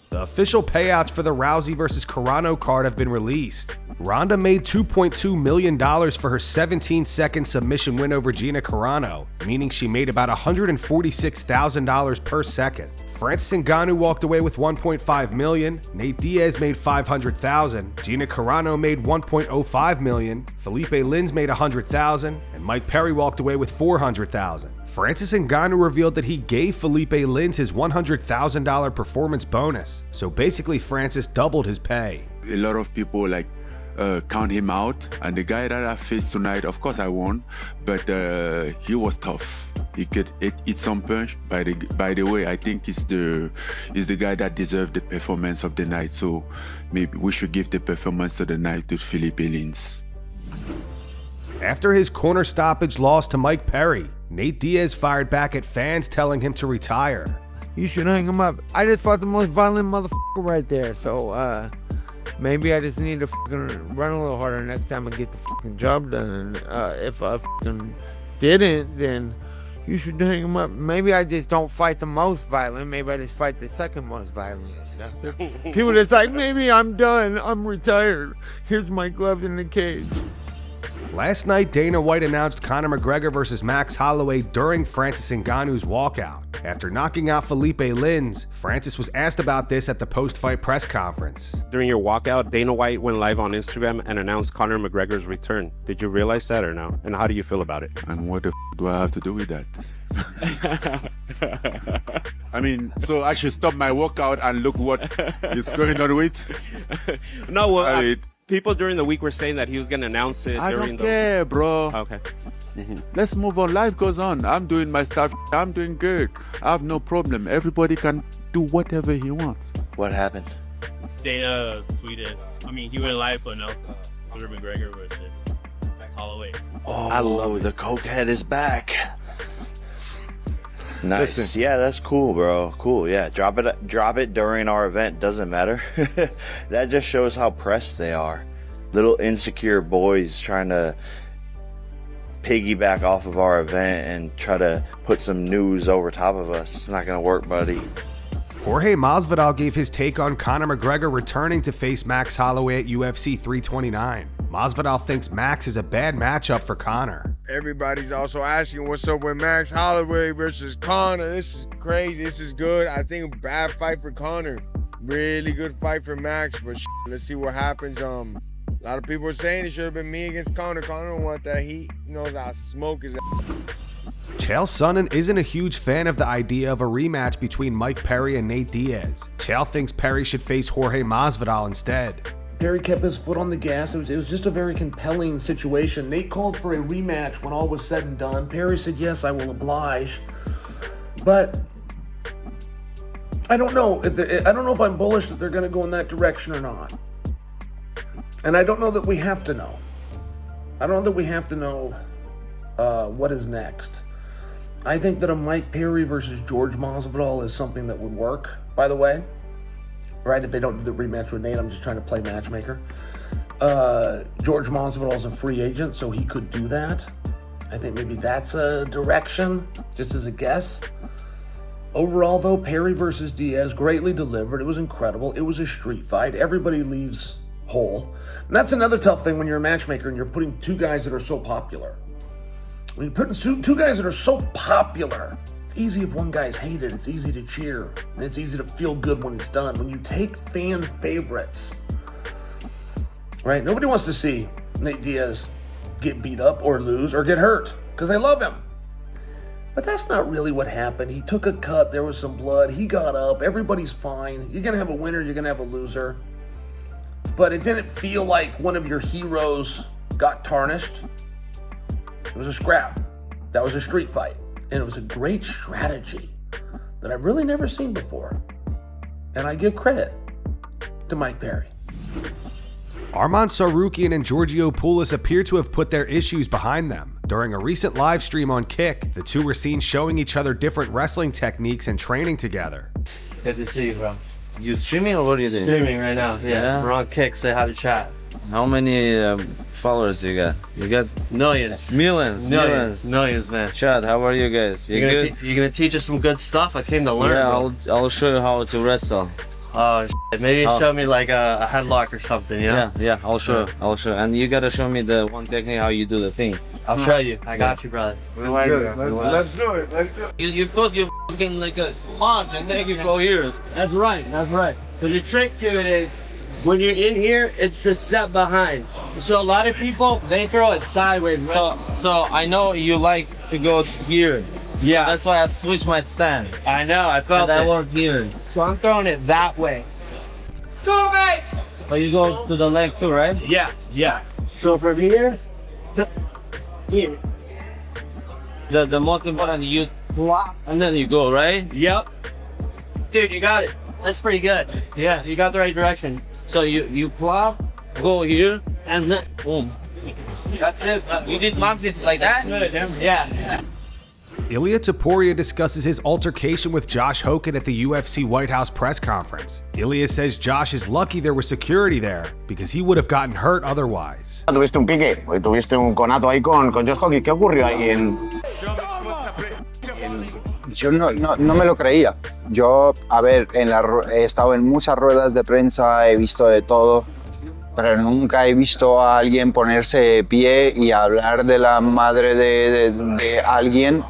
The official payouts for the Rousey vs. Carano card have been released. Ronda made $2.2 million for her 17-second submission win over Gina Carano, meaning she made about $146,000 per second. Francis Ngannou walked away with $1.5 million, Nate Diaz made $500,000, Gina Carano made $1.05 million, Philipe Lins made $100,000, and Mike Perry walked away with $400,000. Francis Ngannou revealed that he gave Philipe Lins his $100,000 performance bonus, so basically Francis doubled his pay. A lot of people count him out, and the guy that I faced tonight, of course I won, but he was tough. He could eat some punch. By the way, I think he's the guy that deserved the performance of the night, so maybe we should give the performance of the night to Philipe Lins. After his corner stoppage loss to Mike Perry, Nate Diaz fired back at fans telling him to retire. You should hang him up. I just fought the most violent motherfucker right there, so maybe I just need to fucking run a little harder next time and get the fucking job done. If I fucking didn't, then you should hang him up. Maybe I just don't fight the most violent. Maybe I just fight the second most violent. That's it. People just like, maybe I'm done. I'm retired. Here's my gloves in the cage. Last night, Dana White announced Conor McGregor vs. Max Holloway during Francis Ngannou's walkout. After knocking out Philipe Lins, Francis was asked about this at the post-fight press conference. During your walkout, Dana White went live on Instagram and announced Conor McGregor's return. Did you realize that or no? And how do you feel about it? And what the do I have to do with that? I mean, so I should stop my workout and look what is going on with? No, well, people during the week were saying that he was going to announce it during the... I don't care, bro. Okay. Let's move on. Life goes on. I'm doing my stuff. I'm doing good. I have no problem. Everybody can do whatever he wants. What happened? Dana tweeted. I mean, he went live but announced Conor McGregor versus Holloway. Oh, I love the cokehead is back. Nice. Listen. Yeah, that's cool, bro. Cool. Yeah, drop it during our event. Doesn't matter. That just shows how pressed they are. Little insecure boys trying to piggyback off of our event and try to put some news over top of us. It's not gonna work, buddy. Jorge Masvidal gave his take on Conor McGregor returning to face Max Holloway at UFC 329. Masvidal thinks Max is a bad matchup for Conor. Everybody's also asking what's up with Max Holloway versus Conor. This is crazy. This is good. I think a bad fight for Conor. Really good fight for Max, but let's see what happens. A lot of people are saying it should have been me against Conor. Conor don't want that heat. He knows I'll smoke his ass. Chael Sonnen isn't a huge fan of the idea of a rematch between Mike Perry and Nate Diaz. Chael thinks Perry should face Jorge Masvidal instead. Perry kept his foot on the gas. It was just a very compelling situation. Nate called for a rematch when all was said and done. Perry said, yes, I will oblige. But I don't know. I don't know if I'm bullish that they're going to go in that direction or not. And I don't know that we have to know. I don't know that we have to know what is next. I think that a Mike Perry versus George Masvidal is something that would work, by the way. Right, if they don't do the rematch with Nate, I'm just trying to play matchmaker. George Masvidal is a free agent, so he could do that. I think maybe that's a direction, just as a guess. Overall, though, Perry versus Diaz greatly delivered. It was incredible. It was a street fight. Everybody leaves whole. And that's another tough thing when you're a matchmaker and you're putting two guys that are so popular. When you're putting two guys that are so popular, it's easy if one guy's hated. It's easy to cheer. And it's easy to feel good when it's done. When you take fan favorites, right? Nobody wants to see Nate Diaz get beat up or lose or get hurt because they love him. But that's not really what happened. He took a cut. There was some blood. He got up. Everybody's fine. You're going to have a winner. You're going to have a loser. But it didn't feel like one of your heroes got tarnished. It was a scrap. That was a street fight. And it was a great strategy that I've really never seen before. And I give credit to Mike Perry. Arman Tsarukyan and Georgio Poullas appear to have put their issues behind them. During a recent live stream on Kick, the two were seen showing each other different wrestling techniques and training together. Good to see you, bro. You streaming or what are you doing? Streaming right now, yeah. We're on Kick, say hi to chat. How many followers you got? You got millions. Millions, man. Chad, how are you guys? You're gonna teach us some good stuff? I came to learn. Yeah, I'll show you how to wrestle. Oh, shit. Maybe show me like a headlock or something, yeah? Yeah, I'll show. And you gotta show me the one technique how you do the thing. I'll show you. I got you, brother. Let's do it. You first you fucking like a punch and then you go here. That's right. So the trick to it is, when you're in here, it's the step behind. So a lot of people, they throw it sideways. So I know you like to go here. Yeah, That's why I switched my stand. I know. I felt And I that. work here. So I'm throwing it that way. Let's go, guys. But you go to the leg too, right? Yeah. So from here to here. The most important you flop and then you go, right? Yep. Dude, you got it. That's pretty good. Yeah, you got the right direction. So you flop, go here, and then boom. That's it. You did max it like that? Yeah. Ilia Topuria discusses his altercation with Josh Hokit at the UFC White House press conference. Ilia says Josh is lucky there was security there because he would have gotten hurt otherwise. Tuviste un pique, porque tuviste un conato ahí con Josh Hokit. ¿Qué ocurrió ahí Yo no me lo creía. Yo, a ver, he estado en muchas ruedas de prensa, he visto de todo, pero nunca he visto a alguien ponerse de pie y hablar de la madre de alguien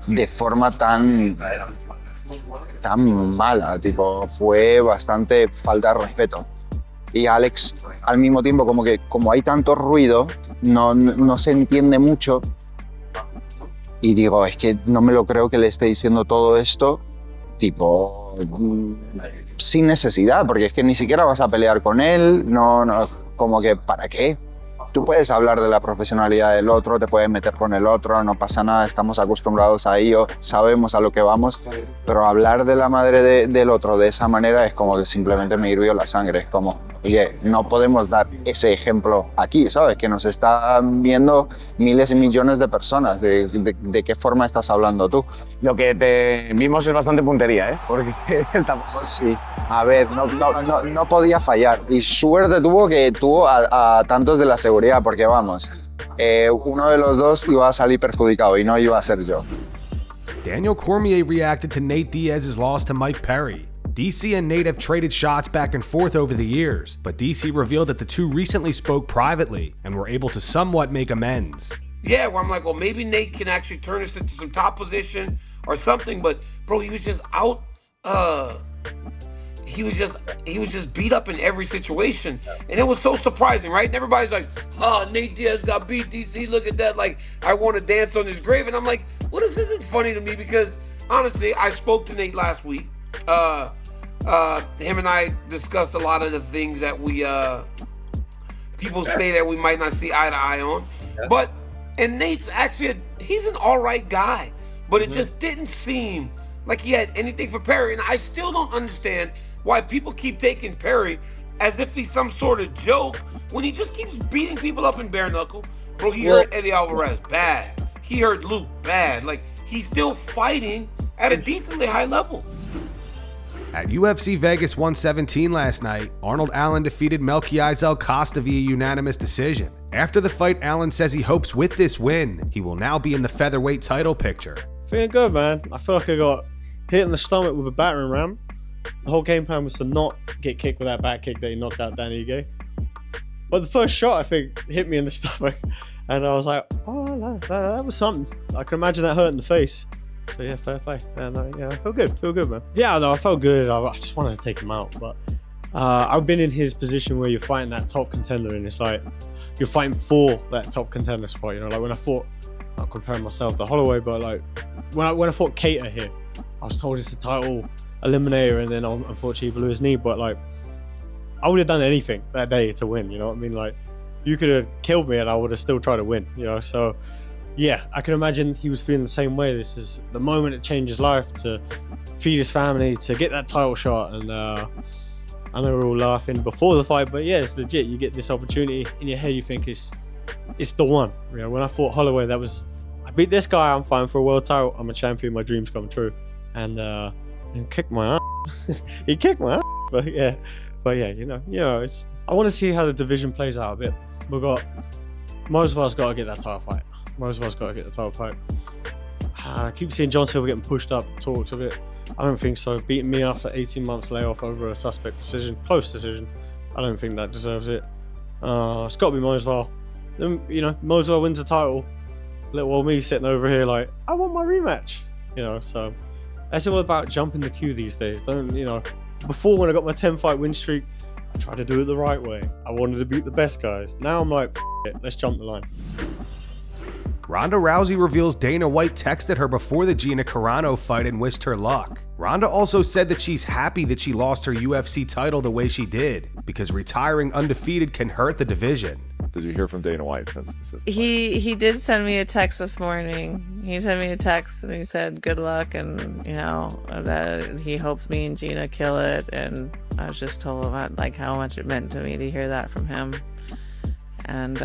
de forma tan mala. Tipo, fue bastante falta de respeto. Y Alex, al mismo tiempo, como hay tanto ruido, no se entiende mucho. Y digo, es que no me lo creo que le esté diciendo todo esto, tipo, sin necesidad, porque es que ni siquiera vas a pelear con él, no, como que, ¿para qué? Tú puedes hablar de la profesionalidad del otro, te puedes meter con el otro, no pasa nada, estamos acostumbrados a ello, sabemos a lo que vamos, pero hablar de la madre del otro de esa manera es como que simplemente me hirvió la sangre, es como, oye, no podemos dar ese ejemplo aquí, ¿sabes? Que nos están viendo miles y millones de personas, ¿de qué forma estás hablando tú? Lo que te vimos es bastante puntería, ¿eh? Porque él tampoco... Sí, a ver, no podía fallar. Y suerte tuvo a tantos de la seguridad, porque vamos, uno de los dos iba a salir perjudicado y no iba a ser yo. Daniel Cormier reacted to Nate Diaz's loss to Mike Perry. DC and Nate have traded shots back and forth over the years, but DC revealed that the two recently spoke privately and were able to somewhat make amends. Yeah, where I'm like, well, maybe Nate can actually turn this into some top position or something, but bro, he was just out. He was just beat up in every situation, and it was so surprising, right? And everybody's like, oh, Nate Diaz got beat, DC, look at that, like, I want to dance on his grave. And I'm like, well, this isn't funny to me, because honestly, I spoke to Nate last week. Him and I discussed a lot of the things that we people say that we might not see eye to eye on, and Nate's actually he's an all right guy, but it just didn't seem like he had anything for Perry. And I still don't understand why people keep taking Perry as if he's some sort of joke when he just keeps beating people up in bare knuckle. Bro, he hurt Eddie Alvarez bad. He hurt Luke bad. Like, he's still fighting at a decently high level. At UFC Vegas 117 last night, Arnold Allen defeated Melquizael Costa via unanimous decision. After the fight, Allen says he hopes with this win, he will now be in the featherweight title picture. Feeling good, man. I feel like I got hit in the stomach with a battering ram. The whole game plan was to not get kicked with that back kick that he knocked out Dan Ige. But the first shot, I think, hit me in the stomach. And I was like, oh, that was something. I can imagine that hurt in the face. So yeah, fair play. Yeah, I feel good, man. Yeah, no, I felt good. I just wanted to take him out, but I've been in his position where you're fighting that top contender, and it's like you're fighting for that top contender spot. You know, like when I fought, not comparing myself to Holloway, but like when I fought Cater here, I was told it's a title eliminator, and then unfortunately he blew his knee. But like, I would have done anything that day to win. You know what I mean? Like, you could have killed me, and I would have still tried to win. You know, so. Yeah, I can imagine he was feeling the same way. This is the moment to change his life, to feed his family, to get that title shot. And I know we were all laughing before the fight, but yeah, it's legit. You get this opportunity in your head, you think it's the one. You know, when I fought Holloway, I beat this guy, I'm fighting for a world title, I'm a champion, my dreams come true. And he kicked my ass. He kicked my ass. But yeah, you know, I want to see how the division plays out a bit. Most of us got to get that title fight. Most of us got to get the title fight. I keep seeing John Silver getting pushed up talks of it. I don't think so. Beating me after 18 months layoff over a suspect decision, close decision, I don't think that deserves it. It's got to be Masvidal. Then, you know, Masvidal wins the title. Little old me sitting over here like, I want my rematch. You know, so that's all about jumping the queue these days. Don't, you know, before when I got my 10-fight win streak, I tried to do it the right way. I wanted to beat the best guys. Now I'm like, it, let's jump the line. Ronda Rousey reveals Dana White texted her before the Gina Carano fight and wished her luck. Ronda also said that she's happy that she lost her UFC title the way she did, because retiring undefeated can hurt the division. Did you hear from Dana White since this is He did send me a text this morning. He sent me a text and he said good luck, and you know that he hopes me and Gina kill it. And I was just told about like how much it meant to me to hear that from him. And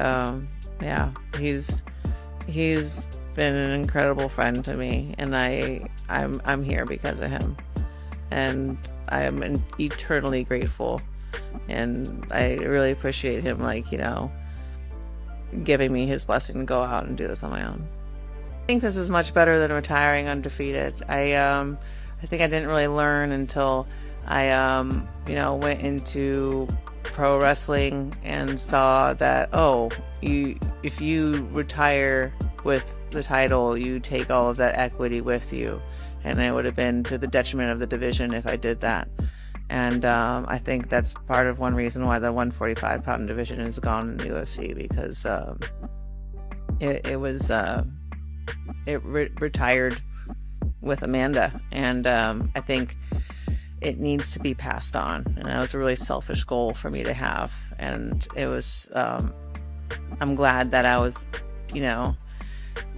yeah, he's been an incredible friend to me, and I'm here because of him, and I am eternally grateful, and I really appreciate him, like, you know, giving me his blessing to go out and do this on my own. I think this is much better than retiring undefeated. I think I didn't really learn until I you know, went into pro wrestling and saw that, oh, if you retire with the title, you take all of that equity with you, and it would have been to the detriment of the division if I did that. And I think that's part of one reason why the 145-pound division is gone in the UFC, because it retired with Amanda, and I think it needs to be passed on, and that was a really selfish goal for me to have. And it was I'm glad that I was, you know,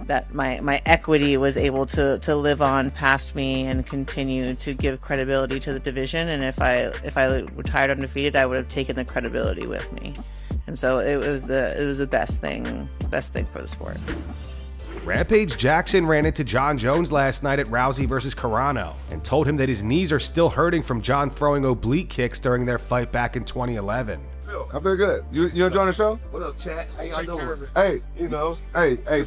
that my equity was able to live on past me and continue to give credibility to the division. And if I retired undefeated, I would have taken the credibility with me. And so it was the best thing for the sport. Rampage Jackson ran into John Jones last night at Rousey versus Carano and told him that his knees are still hurting from John throwing oblique kicks during their fight back in 2011. I feel good. You enjoying the show? What up, chat? How y'all doing? Hey, you know. Hey, they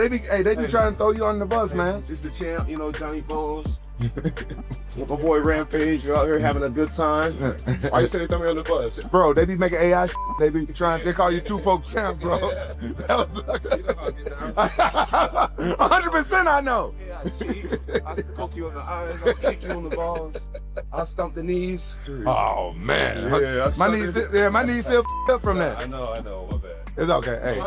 be trying to throw you on the bus, man. It's the champ, you know, Johnny Bones. My boy Rampage, we're out here having a good time. Why you say they throw me on the bus? Bro, they be making AI They be trying, they call you two-poke champ, bro. 100% I know. Yeah, see, I poke you on the eyes, I'll kick you on the balls, I'll stump the knees. Oh, man. Yeah, my knees still up from that. I know, my bad. It's okay.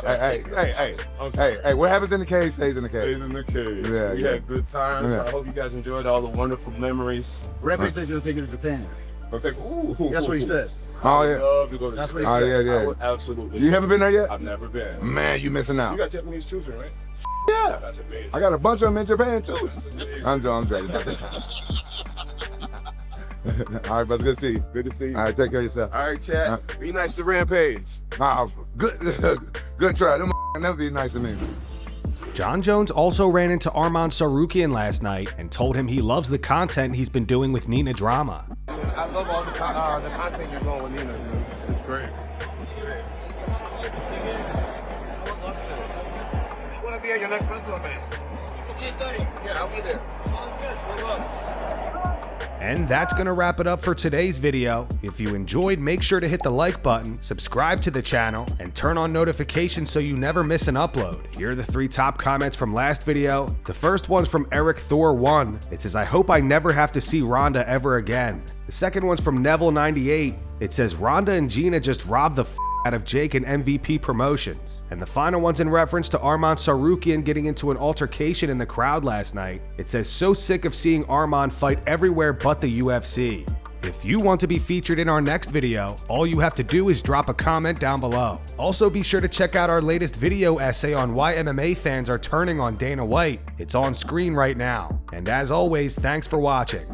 Hey, what happens in the cage stays in the cage. Stays in the cage. Yeah, we had good times. Yeah. I hope you guys enjoyed all the wonderful memories. Rampage says he's gonna take you to Japan. That's what he said. Oh, yeah. I would love to go to That's Japan. what he said. Yeah. I would absolutely. You haven't been there yet? I've never been. Man, you missing out. You got Japanese children, right? Yeah. That's amazing. I got a bunch of them in Japan, too. That's amazing. I'm joking. All right, brother. Good to see you. Good to see you. All right, take care of yourself. All right, chat. Be nice to Rampage. Good try. Them never be nice to me. John Jones also ran into Arman Tsarukyan last night and told him he loves the content he's been doing with Nina Drama. I love all the content you're going with Nina. It's great. I want to be at your next wrestling match. Yeah, I'll be there. Good luck. And that's going to wrap it up for today's video. If you enjoyed, make sure to hit the like button, subscribe to the channel, and turn on notifications so you never miss an upload. Here are the 3 top comments from last video. The first one's from Eric Thor 1. It says, I hope I never have to see Ronda ever again. The second one's from Neville98. It says, Ronda and Gina just robbed the out of Jake and MVP Promotions. And the final one's in reference to Arman Tsarukyan getting into an altercation in the crowd last night. It says, so sick of seeing Arman fight everywhere but the UFC. If you want to be featured in our next video, all you have to do is drop a comment down below. Also be sure to check out our latest video essay on why MMA fans are turning on Dana White. It's on screen right now. And as always, thanks for watching.